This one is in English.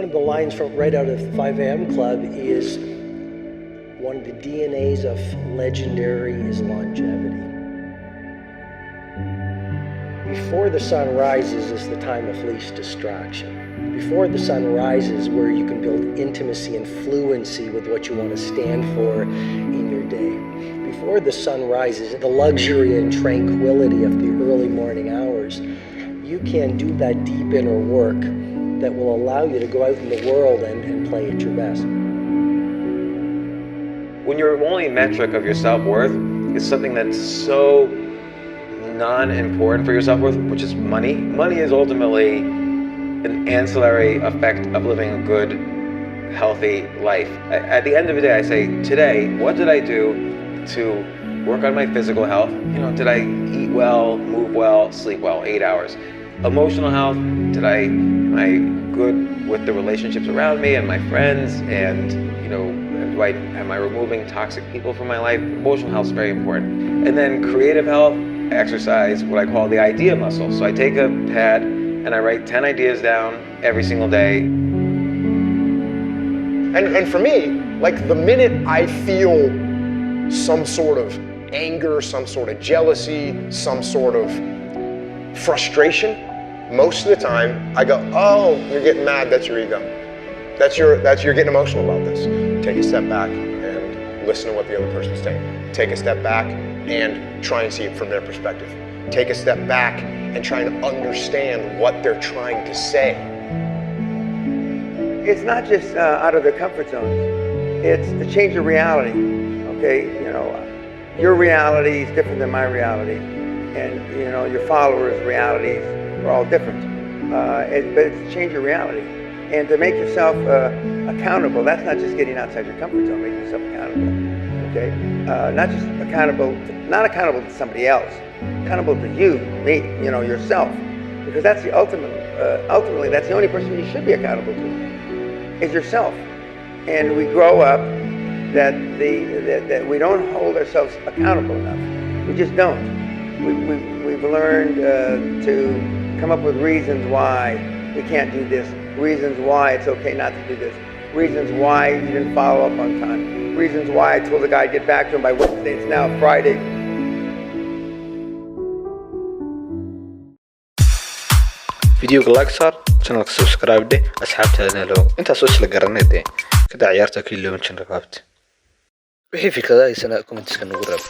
One of the lines from right out of the 5 a.m. Club is one of the DNAs of legendary is longevity. Before the sun rises is the time of least distraction. Before the sun rises, where you can build intimacy and fluency with what you want to stand for in your day. Before the sun rises, the luxury and tranquility of the early morning hours, you can do that deep inner work that will allow you to go out in the world and play at your best. When your only metric of your self-worth is something that's so non-important for your self-worth, which is money. Money is ultimately an ancillary effect of living a good, healthy life. At the end of the day, I say, today, what did I do to work on my physical health? Did I eat well, move well, sleep well, 8 hours? Emotional health, am I good with the relationships around me and my friends? And, am I removing toxic people from my life? Emotional health is very important. And then creative health, exercise, what I call the idea muscle. So I take a pad and I write 10 ideas down every single day. And for me, like the minute I feel some sort of anger, some sort of jealousy, some sort of frustration, most of the time I go, oh, you're getting mad, that's your ego. You're getting emotional about this. Take a step back and listen to what the other person's saying. Take a step back and try and see it from their perspective. Take a step back and try and understand what they're trying to say. It's not just out of their comfort zones. It's to change your reality, okay? Your reality is different than my reality. And, your followers' realities are all different. But it's to change your reality. And to make yourself accountable. That's not just getting outside your comfort zone, making yourself accountable, okay? Not accountable to somebody else. Accountable to you, me, yourself. Because that's the ultimately, that's the only person you should be accountable to, is yourself. And we grow up that we don't hold ourselves accountable enough. We just don't. We've learned to come up with reasons why we can't do this, reasons why it's okay not to do this, reasons why you didn't follow up on time, reasons why I told the guy to get back to him by Wednesday, it's now Friday. فيديوga like saar, channelka subscribe dheh, asxaabtaadana loo intaas oo isla garanayde ka ciyaarta kii loo channel qabti wixii fikradaha isna comments ka nagu raab